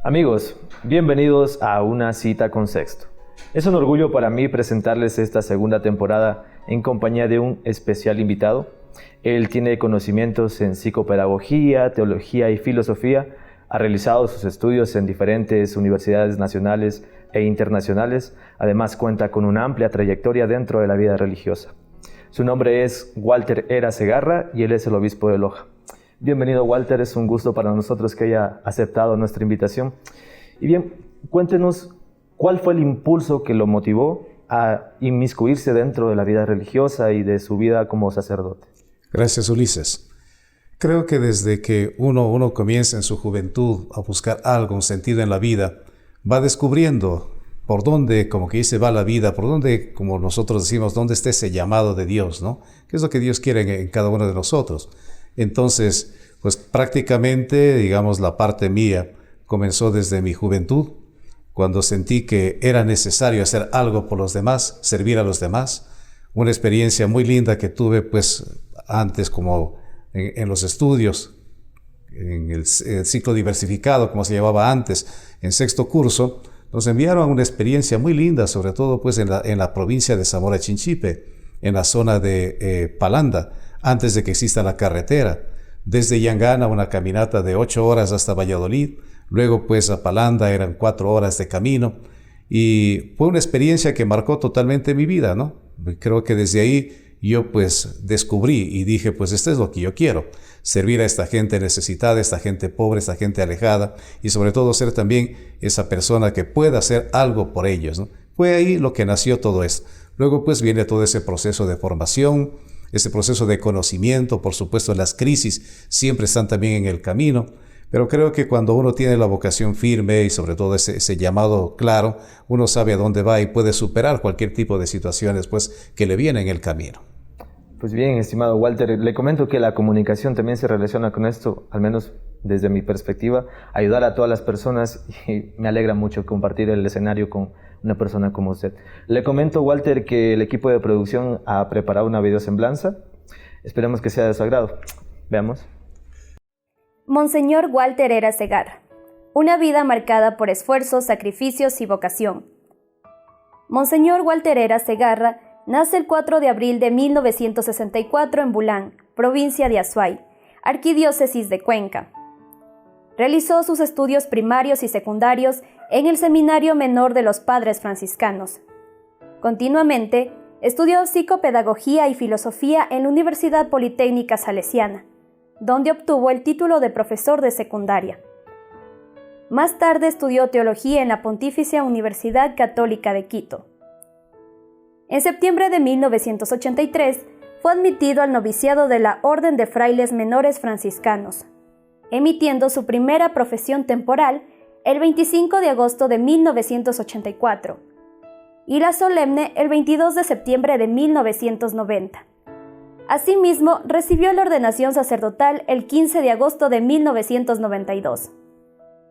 Amigos, bienvenidos a Una Cita con Sexto. Es un orgullo para mí presentarles esta segunda temporada en compañía de un especial invitado. Él tiene conocimientos en psicopedagogía, teología y filosofía. Ha realizado sus estudios en diferentes universidades nacionales e internacionales. Además, cuenta con una amplia trayectoria dentro de la vida religiosa. Su nombre es Walter Era Segarra y él es el obispo de Loja. Bienvenido, Walter, es un gusto para nosotros que haya aceptado nuestra invitación. Y bien, cuéntenos cuál fue el impulso que lo motivó a inmiscuirse dentro de la vida religiosa y de su vida como sacerdote. Gracias, Ulises. Creo que desde que uno comienza en su juventud a buscar algo, un sentido en la vida, va descubriendo por dónde, como que dice, va la vida, por dónde, como nosotros decimos, dónde está ese llamado de Dios, ¿no? ¿Qué es lo que Dios quiere en cada uno de nosotros? Entonces, pues prácticamente, digamos, la parte mía comenzó desde mi juventud, cuando sentí que era necesario hacer algo por los demás, servir a los demás. Una experiencia muy linda que tuve, pues, antes como en los estudios, en el ciclo diversificado, como se llamaba antes, en sexto curso, nos enviaron a una experiencia muy linda, sobre todo pues en la provincia de Zamora Chinchipe, en la zona de Palanda, antes de que exista la carretera. Desde Yangana una caminata de 8 horas hasta Valladolid, luego pues a Palanda eran 4 horas de camino, y fue una experiencia que marcó totalmente mi vida, ¿no? Creo que desde ahí yo pues descubrí y dije, pues esto es lo que yo quiero, servir a esta gente necesitada, esta gente pobre, esta gente alejada, y sobre todo ser también esa persona que pueda hacer algo por ellos, ¿no? Fue ahí lo que nació todo esto. Luego pues viene todo ese proceso de formación, ese proceso de conocimiento, por supuesto las crisis siempre están también en el camino, pero creo que cuando uno tiene la vocación firme y sobre todo ese llamado claro, uno sabe a dónde va y puede superar cualquier tipo de situaciones pues, que le vienen en el camino. Pues bien, estimado Walter, le comento que la comunicación también se relaciona con esto, al menos desde mi perspectiva, ayudar a todas las personas, y me alegra mucho compartir el escenario con una persona como usted. Le comento, Walter, que el equipo de producción ha preparado una videosemblanza. Esperemos que sea de su agrado. Veamos. Monseñor Walter Era Segarra. Una vida marcada por esfuerzos, sacrificios y vocación. Monseñor Walter Era Segarra nace el 4 de abril de 1964 en Bulán, provincia de Azuay, arquidiócesis de Cuenca. Realizó sus estudios primarios y secundarios en el Seminario Menor de los Padres Franciscanos. Continuamente, estudió psicopedagogía y filosofía en la Universidad Politécnica Salesiana, donde obtuvo el título de profesor de secundaria. Más tarde estudió teología en la Pontificia Universidad Católica de Quito. En septiembre de 1983 fue admitido al noviciado de la Orden de Frailes Menores Franciscanos, emitiendo su primera profesión temporal el 25 de agosto de 1984 y la solemne el 22 de septiembre de 1990. Asimismo, recibió la ordenación sacerdotal el 15 de agosto de 1992.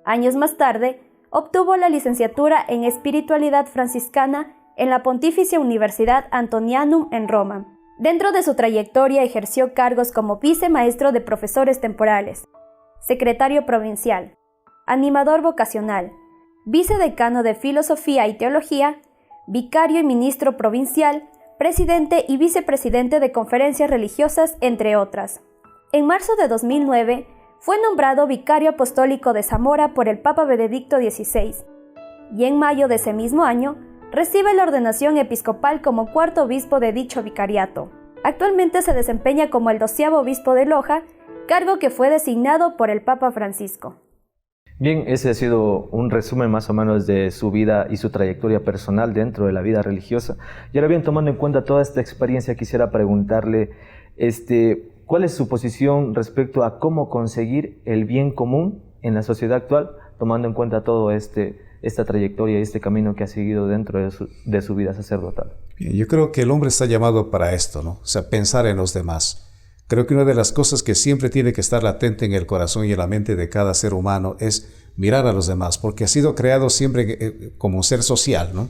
Años más tarde, obtuvo la licenciatura en Espiritualidad Franciscana en la Pontificia Universidad Antonianum en Roma. Dentro de su trayectoria ejerció cargos como vicemaestro de profesores temporales, secretario provincial, animador vocacional, vicedecano de Filosofía y Teología, vicario y ministro provincial, presidente y vicepresidente de conferencias religiosas, entre otras. En marzo de 2009, fue nombrado vicario apostólico de Zamora por el Papa Benedicto XVI, y en mayo de ese mismo año, recibe la ordenación episcopal como cuarto obispo de dicho vicariato. Actualmente se desempeña como el 12º obispo de Loja, cargo que fue designado por el Papa Francisco. Bien, ese ha sido un resumen más o menos de su vida y su trayectoria personal dentro de la vida religiosa. Y ahora bien, tomando en cuenta toda esta experiencia, quisiera preguntarle, ¿cuál es su posición respecto a cómo conseguir el bien común en la sociedad actual, tomando en cuenta todo esta trayectoria y este camino que ha seguido dentro de su vida sacerdotal? Yo creo que el hombre está llamado para esto, ¿no? O sea, pensar en los demás. Creo que una de las cosas que siempre tiene que estar latente en el corazón y en la mente de cada ser humano es mirar a los demás, porque ha sido creado siempre como un ser social, ¿no?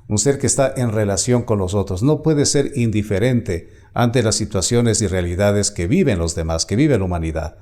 Un ser que está en relación con los otros. No puede ser indiferente ante las situaciones y realidades que viven los demás, que vive la humanidad.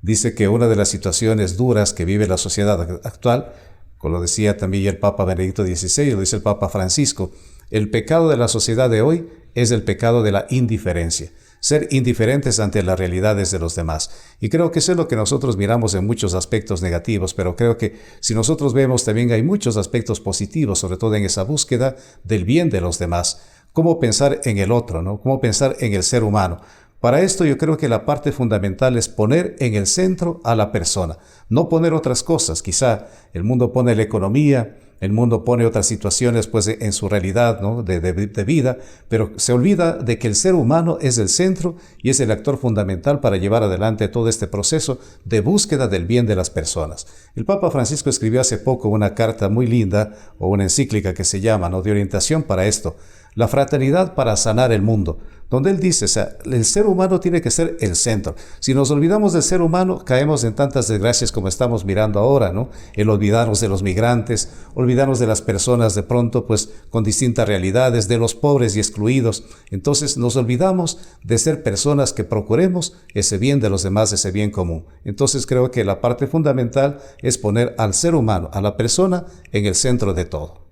Dice que una de las situaciones duras que vive la sociedad actual, como lo decía también el Papa Benedicto XVI, lo dice el Papa Francisco, el pecado de la sociedad de hoy es el pecado de la indiferencia. Ser indiferentes ante las realidades de los demás. Y creo que eso es lo que nosotros miramos en muchos aspectos negativos, pero creo que si nosotros vemos también hay muchos aspectos positivos, sobre todo en esa búsqueda del bien de los demás. Cómo pensar en el otro, ¿no? Cómo pensar en el ser humano. Para esto yo creo que la parte fundamental es poner en el centro a la persona, no poner otras cosas. Quizá el mundo pone la economía, el mundo pone otras situaciones pues en su realidad, ¿no? de vida, pero se olvida de que el ser humano es el centro y es el actor fundamental para llevar adelante todo este proceso de búsqueda del bien de las personas. El Papa Francisco escribió hace poco una carta muy linda o una encíclica que se llama, ¿no? de orientación para esto, la fraternidad para sanar el mundo, donde él dice, o sea, el ser humano tiene que ser el centro. Si nos olvidamos del ser humano, caemos en tantas desgracias como estamos mirando ahora, ¿no? El olvidarnos de los migrantes, olvidarnos de las personas de pronto, pues, con distintas realidades, de los pobres y excluidos. Entonces nos olvidamos de ser personas que procuremos ese bien de los demás, ese bien común. Entonces creo que la parte fundamental es poner al ser humano, a la persona, en el centro de todo.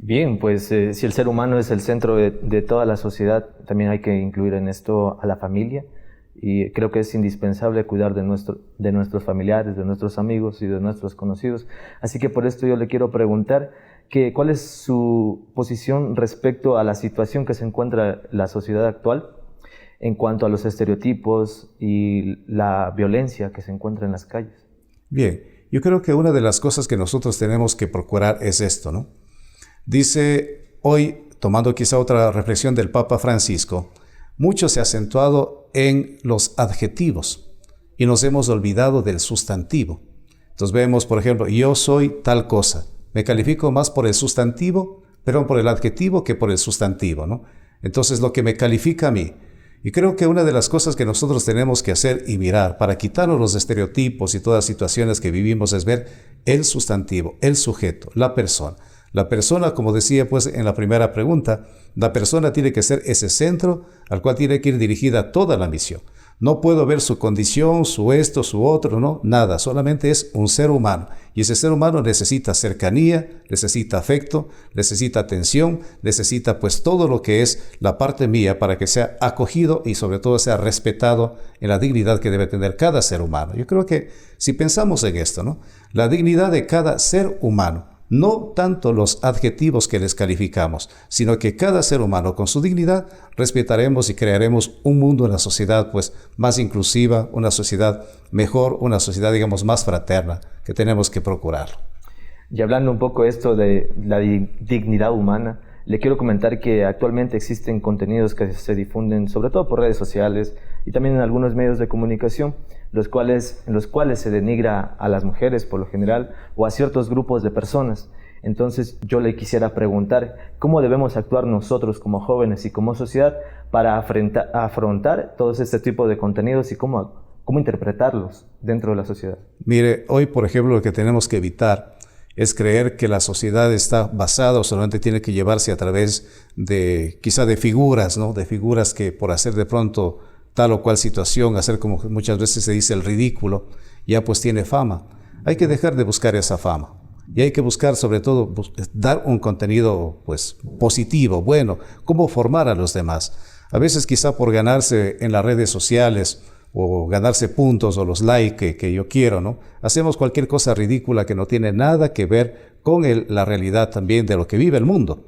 Bien, pues si el ser humano es el centro de toda la sociedad, también hay que incluir en esto a la familia, y creo que es indispensable cuidar de nuestros familiares, de nuestros amigos y de nuestros conocidos. Así que por esto yo le quiero preguntar ¿cuál es su posición respecto a la situación que se encuentra la sociedad actual en cuanto a los estereotipos y la violencia que se encuentra en las calles? Bien, yo creo que una de las cosas que nosotros tenemos que procurar es esto, ¿no? Dice hoy, tomando quizá otra reflexión del Papa Francisco, mucho se ha acentuado en los adjetivos y nos hemos olvidado del sustantivo. Entonces vemos, por ejemplo, yo soy tal cosa. Me califico más por el sustantivo, perdón, por el adjetivo que por el sustantivo, ¿no? Entonces lo que me califica a mí. Y creo que una de las cosas que nosotros tenemos que hacer y mirar para quitarnos los estereotipos y todas las situaciones que vivimos es ver el sustantivo, el sujeto, la persona. La persona, como decía pues en la primera pregunta, la persona tiene que ser ese centro al cual tiene que ir dirigida toda la misión. No puedo ver su condición, su esto, su otro, no, nada, solamente es un ser humano. Y ese ser humano necesita cercanía, necesita afecto, necesita atención, necesita pues todo lo que es la parte mía para que sea acogido y sobre todo sea respetado en la dignidad que debe tener cada ser humano. Yo creo que si pensamos en esto, ¿no? La dignidad de cada ser humano, no tanto los adjetivos que les calificamos, sino que cada ser humano con su dignidad respetaremos y crearemos un mundo, una sociedad pues más inclusiva, una sociedad mejor, una sociedad digamos más fraterna que tenemos que procurar. Y hablando un poco esto de la dignidad humana, le quiero comentar que actualmente existen contenidos que se difunden sobre todo por redes sociales y también en algunos medios de comunicación, en los cuales se denigra a las mujeres por lo general o a ciertos grupos de personas. Entonces yo le quisiera preguntar cómo debemos actuar nosotros como jóvenes y como sociedad para afrontar todo este tipo de contenidos y cómo interpretarlos dentro de la sociedad. Mire, hoy por ejemplo lo que tenemos que evitar es creer que la sociedad está basada o solamente tiene que llevarse a través de quizá de figuras, ¿no? De figuras que por hacer de pronto tal o cual situación, hacer como muchas veces se dice el ridículo, ya pues tiene fama. Hay que dejar de buscar esa fama y hay que buscar sobre todo dar un contenido pues positivo, bueno, cómo formar a los demás. A veces quizá por ganarse en las redes sociales o ganarse puntos o los likes que yo quiero, ¿no? Hacemos cualquier cosa ridícula que no tiene nada que ver con la realidad también de lo que vive el mundo.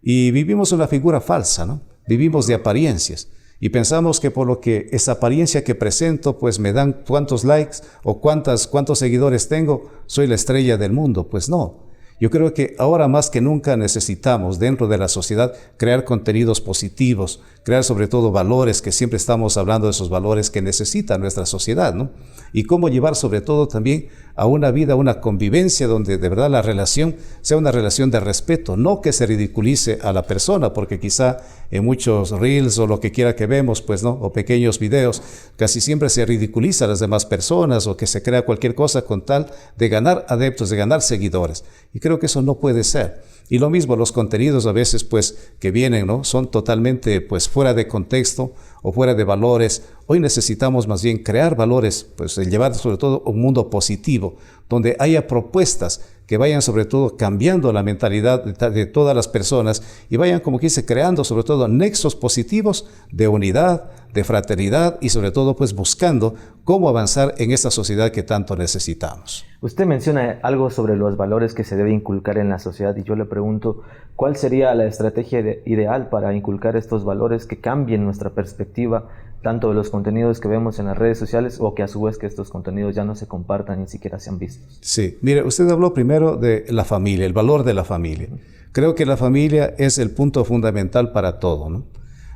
Y vivimos una figura falsa, ¿no? Vivimos de apariencias. Y pensamos que por lo que esa apariencia que presento, pues me dan cuántos likes o cuántos seguidores tengo, soy la estrella del mundo. Pues no. Yo creo que ahora más que nunca necesitamos dentro de la sociedad crear contenidos positivos, crear sobre todo valores, que siempre estamos hablando de esos valores que necesita nuestra sociedad, ¿no? Y cómo llevar sobre todo también a una vida, una convivencia donde de verdad la relación sea una relación de respeto, no que se ridiculice a la persona, porque quizá en muchos reels o lo que quiera que vemos, pues no, o pequeños videos, casi siempre se ridiculiza a las demás personas o que se crea cualquier cosa con tal de ganar adeptos, de ganar seguidores. Y creo creo que eso no puede ser. Y lo mismo, los contenidos a veces pues que vienen, ¿no? Son totalmente pues fuera de contexto o fuera de valores. Hoy necesitamos más bien crear valores, pues el llevar sobre todo un mundo positivo, donde haya propuestas que vayan sobre todo cambiando la mentalidad de todas las personas y vayan, como que dice, creando sobre todo nexos positivos de unidad, de fraternidad y sobre todo pues buscando cómo avanzar en esta sociedad que tanto necesitamos. Usted menciona algo sobre los valores que se debe inculcar en la sociedad y yo le pregunto, ¿cuál sería la estrategia ideal para inculcar estos valores que cambien nuestra perspectiva tanto de los contenidos que vemos en las redes sociales o que a su vez que estos contenidos ya no se compartan ni siquiera sean vistos? Sí, mire, usted habló primero de la familia, el valor de la familia. Creo que la familia es el punto fundamental para todo, ¿no?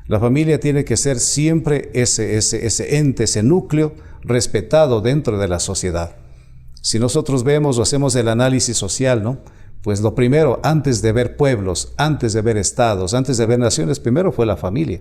La familia tiene que ser siempre ese ente, ese núcleo respetado dentro de la sociedad. Si nosotros vemos o hacemos el análisis social, ¿no? Pues lo primero, antes de ver pueblos, antes de ver estados, antes de ver naciones, primero fue la familia.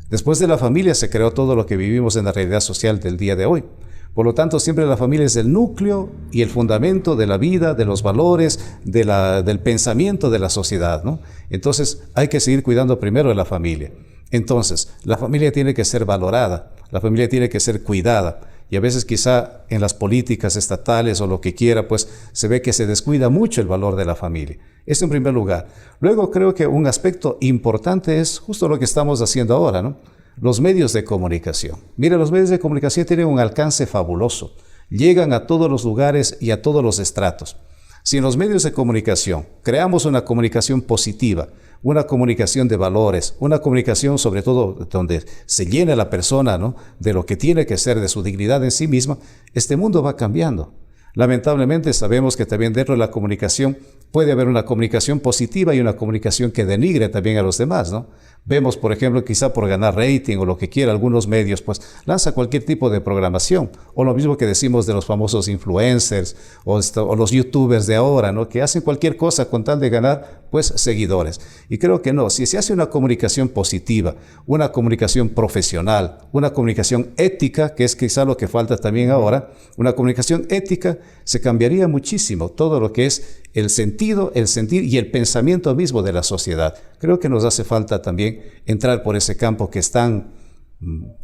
Después de la familia se creó todo lo que vivimos en la realidad social del día de hoy. Por lo tanto, siempre la familia es el núcleo y el fundamento de la vida, de los valores, del pensamiento de la sociedad, ¿no? Entonces, hay que seguir cuidando primero de la familia. Entonces, la familia tiene que ser valorada, la familia tiene que ser cuidada. Y a veces quizá en las políticas estatales o lo que quiera, pues se ve que se descuida mucho el valor de la familia. Esto en primer lugar. Luego creo que un aspecto importante es justo lo que estamos haciendo ahora, ¿no? Los medios de comunicación. Mire, los medios de comunicación tienen un alcance fabuloso. Llegan a todos los lugares y a todos los estratos. Si en los medios de comunicación creamos una comunicación positiva, una comunicación de valores, una comunicación sobre todo donde se llene la persona, ¿no?, de lo que tiene que ser, de su dignidad en sí misma, este mundo va cambiando. Lamentablemente sabemos que también dentro de la comunicación puede haber una comunicación positiva y una comunicación que denigre también a los demás, ¿no? Vemos, por ejemplo, quizá por ganar rating o lo que quiera, algunos medios, pues lanza cualquier tipo de programación. O lo mismo que decimos de los famosos influencers o los youtubers de ahora, ¿no?, que hacen cualquier cosa con tal de ganar, pues, seguidores. Y creo que no, si se hace una comunicación positiva, una comunicación profesional, una comunicación ética, que es quizá lo que falta también ahora, una comunicación ética, se cambiaría muchísimo todo lo que es el sentido, el sentir y el pensamiento mismo de la sociedad. Creo que nos hace falta también entrar por ese campo que es tan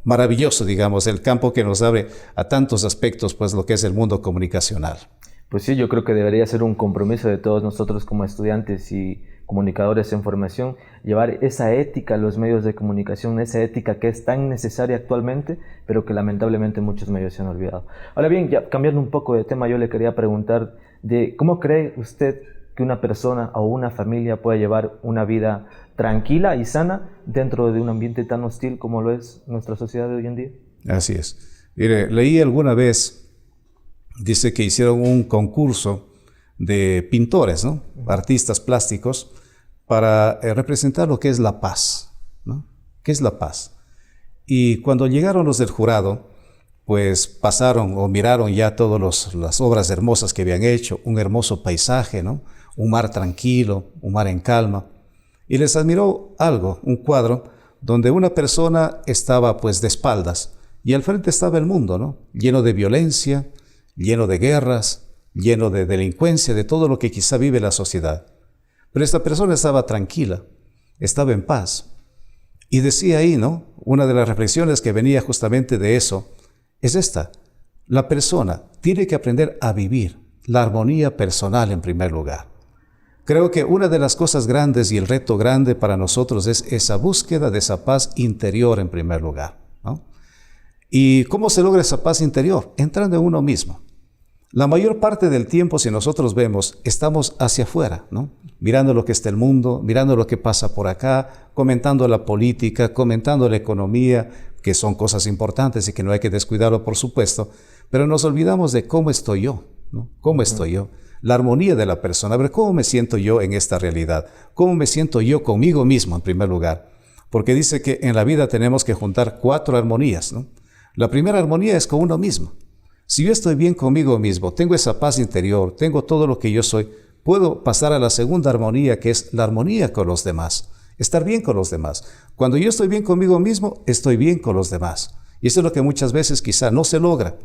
maravilloso, digamos, el campo que nos abre a tantos aspectos, pues lo que es el mundo comunicacional. Pues sí, yo creo que debería ser un compromiso de todos nosotros como estudiantes y comunicadores en formación, llevar esa ética a los medios de comunicación, esa ética que es tan necesaria actualmente, pero que lamentablemente muchos medios se han olvidado. Ahora bien, ya cambiando un poco de tema, yo le quería preguntar de cómo cree usted que una persona o una familia puede llevar una vida tranquila y sana dentro de un ambiente tan hostil como lo es nuestra sociedad de hoy en día. Así es. Mire, leí alguna vez, dice que hicieron un concurso de pintores, ¿no?, artistas plásticos, para representar lo que es la paz, ¿no? ¿Qué es la paz? Y cuando llegaron los del jurado, pues pasaron o miraron ya todas las obras hermosas que habían hecho, un hermoso paisaje, ¿no?, un mar tranquilo, un mar en calma, y les admiró algo, un cuadro donde una persona estaba pues de espaldas y al frente estaba el mundo, ¿no?, lleno de violencia, lleno de guerras, lleno de delincuencia, de todo lo que quizá vive la sociedad. Pero esta persona estaba tranquila, estaba en paz. Y decía ahí, ¿no?, una de las reflexiones que venía justamente de eso, es esta: la persona tiene que aprender a vivir la armonía personal en primer lugar. Creo que una de las cosas grandes y el reto grande para nosotros es esa búsqueda de esa paz interior en primer lugar, ¿no? ¿Y cómo se logra esa paz interior? Entrando en uno mismo. La mayor parte del tiempo, si nosotros vemos, estamos hacia afuera, ¿no?, mirando lo que está el mundo, mirando lo que pasa por acá, comentando la política, comentando la economía, que son cosas importantes y que no hay que descuidarlo, por supuesto, pero nos olvidamos de cómo estoy yo, ¿no? ¿Cómo estoy yo? La armonía de la persona. A ver, ¿cómo me siento yo en esta realidad? ¿Cómo me siento yo conmigo mismo, en primer lugar? Porque dice que en la vida tenemos que juntar 4 armonías, ¿no? La primera armonía es con uno mismo. Si yo estoy bien conmigo mismo, tengo esa paz interior, tengo todo lo que yo soy, puedo pasar a la segunda armonía, que es la armonía con los demás. Estar bien con los demás. Cuando yo estoy bien conmigo mismo, estoy bien con los demás. Y eso es lo que muchas veces quizá no se logra.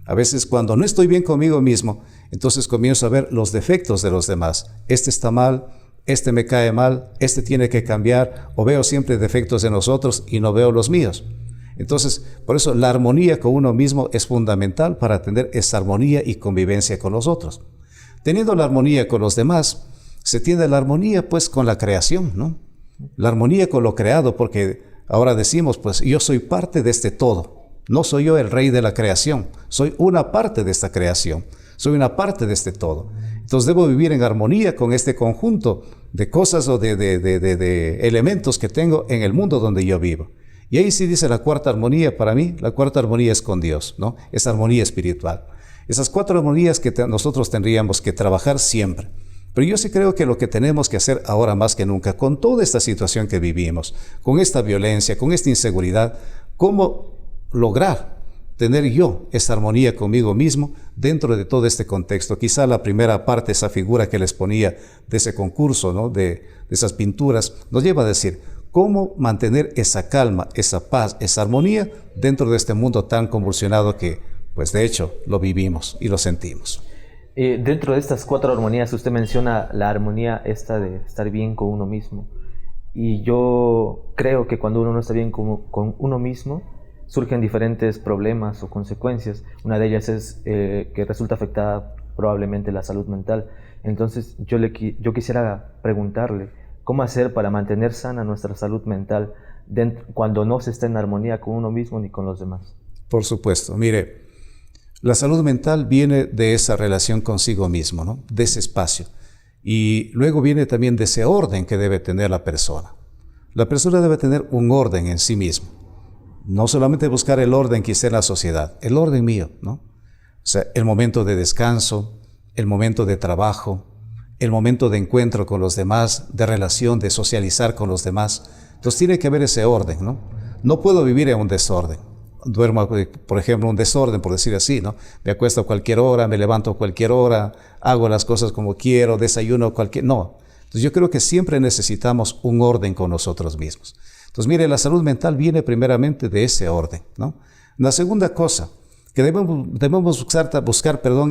A veces cuando no estoy bien conmigo mismo, Entonces comienzo a ver los defectos de los demás. Este está mal, este me cae mal, este tiene que cambiar, o veo siempre defectos de nosotros y no veo los míos. Entonces, por eso la armonía con uno mismo es fundamental para tener esa armonía y convivencia con los otros. Teniendo la armonía con los demás, se tiene la armonía pues con la creación, ¿no? La armonía con lo creado, porque ahora decimos, pues yo soy parte de este todo. No soy yo el rey de la creación, soy una parte de esta creación, soy una parte de este todo. Entonces debo vivir en armonía con este conjunto de cosas o de elementos que tengo en el mundo donde yo vivo. Y ahí sí dice la cuarta armonía, para mí, la cuarta armonía es con Dios, ¿no? Es armonía espiritual. Esas cuatro armonías que nosotros tendríamos que trabajar siempre. Pero yo sí creo que lo que tenemos que hacer ahora más que nunca, con toda esta situación que vivimos, con esta violencia, con esta inseguridad, ¿cómo lograr tener yo esa armonía conmigo mismo dentro de todo este contexto? Quizá la primera parte, esa figura que les ponía de ese concurso, ¿no? de esas pinturas, nos lleva a decir, ¿cómo mantener esa calma, esa paz, esa armonía dentro de este mundo tan convulsionado que, pues de hecho, lo vivimos y lo sentimos? Dentro de estas cuatro armonías, usted menciona la armonía esta de estar bien con uno mismo. Y yo creo que cuando uno no está bien con uno mismo, surgen diferentes problemas o consecuencias. Una de ellas es que resulta afectada probablemente la salud mental. Entonces yo quisiera preguntarle, ¿cómo hacer para mantener sana nuestra salud mental cuando no se está en armonía con uno mismo ni con los demás? Por supuesto. Mire, la salud mental viene de esa relación consigo mismo, ¿no? De ese espacio. Y luego viene también de ese orden que debe tener la persona. La persona debe tener un orden en sí mismo. No solamente buscar el orden que esté en la sociedad, el orden mío, ¿no? O sea, el momento de descanso, el momento de trabajo, el momento de encuentro con los demás, de relación, de socializar con los demás. Entonces tiene que haber ese orden, ¿no? No puedo vivir en un desorden. Duermo, por ejemplo, un desorden, por decir así, ¿no? Me acuesto a cualquier hora, me levanto a cualquier hora, hago las cosas como quiero, desayuno cualquier... No. Entonces yo creo que siempre necesitamos un orden con nosotros mismos. Entonces mire, la salud mental viene primeramente de ese orden, ¿no? La segunda cosa, que debemos buscar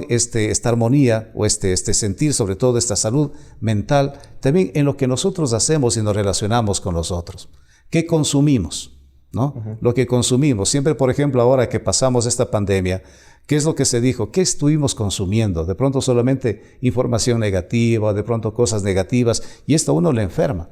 esta armonía o este sentir, sobre todo esta salud mental, también en lo que nosotros hacemos y nos relacionamos con los otros. ¿Qué consumimos? ¿No? Lo que consumimos. Siempre, por ejemplo, ahora que pasamos esta pandemia, ¿qué es lo que se dijo? ¿Qué estuvimos consumiendo? De pronto solamente información negativa, de pronto cosas negativas, y esto a uno le enferma.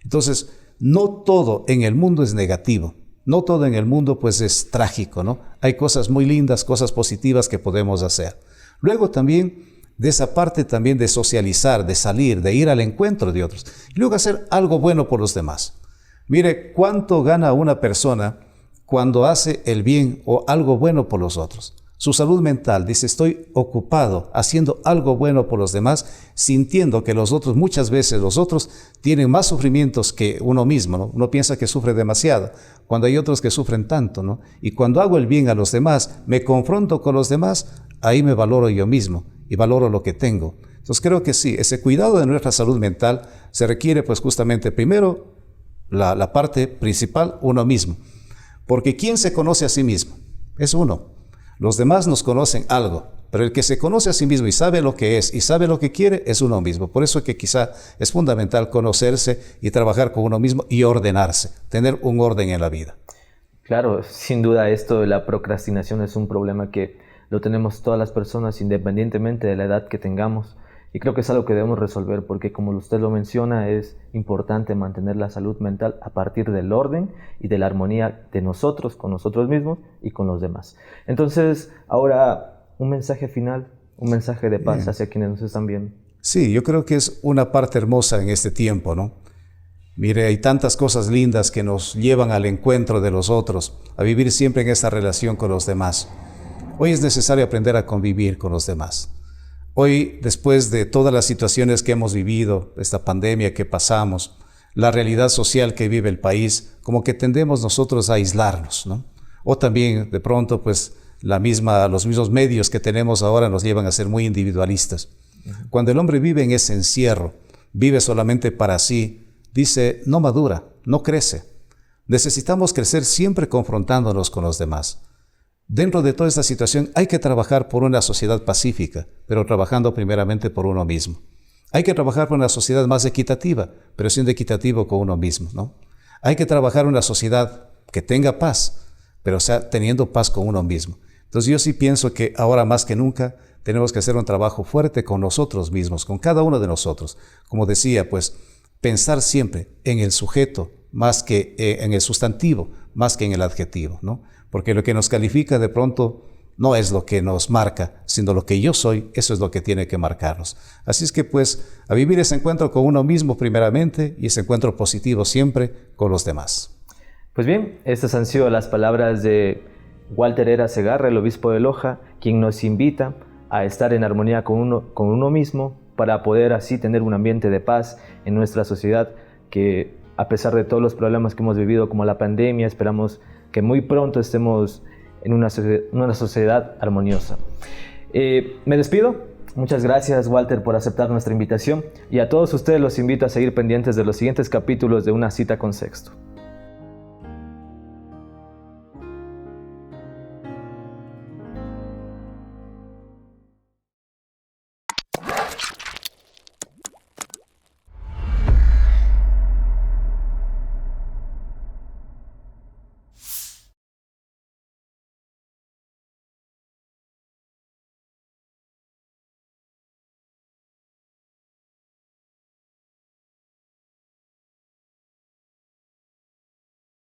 Entonces, no todo en el mundo es negativo. No todo en el mundo pues es trágico, ¿no? Hay cosas muy lindas, cosas positivas que podemos hacer. Luego también de esa parte también de socializar, de salir, de ir al encuentro de otros. Y luego hacer algo bueno por los demás. Mire, ¿cuánto gana una persona cuando hace el bien o algo bueno por los otros? Su salud mental, dice, estoy ocupado haciendo algo bueno por los demás, sintiendo que muchas veces los otros tienen más sufrimientos que uno mismo, ¿no? Uno piensa que sufre demasiado, cuando hay otros que sufren tanto, ¿no? Y cuando hago el bien a los demás, me confronto con los demás, ahí me valoro yo mismo y valoro lo que tengo. Entonces creo que sí, ese cuidado de nuestra salud mental se requiere pues justamente primero la parte principal, uno mismo. Porque ¿quién se conoce a sí mismo? Es uno. Los demás nos conocen algo, pero el que se conoce a sí mismo y sabe lo que es y sabe lo que quiere es uno mismo. Por eso es que quizá es fundamental conocerse y trabajar con uno mismo y ordenarse, tener un orden en la vida. Claro, sin duda esto de la procrastinación es un problema que lo tenemos todas las personas independientemente de la edad que tengamos. Y creo que es algo que debemos resolver porque, como usted lo menciona, es importante mantener la salud mental a partir del orden y de la armonía de nosotros, con nosotros mismos y con los demás. Entonces, ahora, un mensaje final, un mensaje de paz hacia quienes nos están viendo. Sí, yo creo que es una parte hermosa en este tiempo, ¿no? Mire, hay tantas cosas lindas que nos llevan al encuentro de los otros, a vivir siempre en esa relación con los demás. Hoy es necesario aprender a convivir con los demás. Hoy, después de todas las situaciones que hemos vivido, esta pandemia que pasamos, la realidad social que vive el país, como que tendemos nosotros a aislarnos, ¿no? O también, de pronto, pues, los mismos medios que tenemos ahora nos llevan a ser muy individualistas. Cuando el hombre vive en ese encierro, vive solamente para sí, dice, no madura, no crece. Necesitamos crecer siempre confrontándonos con los demás. dentro de toda esta situación hay que trabajar por una sociedad pacífica, pero trabajando primeramente por uno mismo. Hay que trabajar por una sociedad más equitativa, pero siendo equitativo con uno mismo, ¿no? Hay que trabajar en una sociedad que tenga paz, pero sea teniendo paz con uno mismo. Entonces yo sí pienso que ahora más que nunca tenemos que hacer un trabajo fuerte con nosotros mismos, con cada uno de nosotros. Como decía, pues pensar siempre en el sujeto más que en el sustantivo, más que en el adjetivo, ¿no? Porque lo que nos califica de pronto no es lo que nos marca, sino lo que yo soy, eso es lo que tiene que marcarnos. Así es que pues a vivir ese encuentro con uno mismo primeramente y ese encuentro positivo siempre con los demás. Pues bien, estas han sido las palabras de Walter Era Segarra, el obispo de Loja, quien nos invita a estar en armonía con uno mismo para poder así tener un ambiente de paz en nuestra sociedad que, a pesar de todos los problemas que hemos vivido como la pandemia, esperamos que muy pronto estemos en una sociedad armoniosa. Me despido. Muchas gracias, Walter, por aceptar nuestra invitación, y a todos ustedes los invito a seguir pendientes de los siguientes capítulos de Una Cita con Sexto.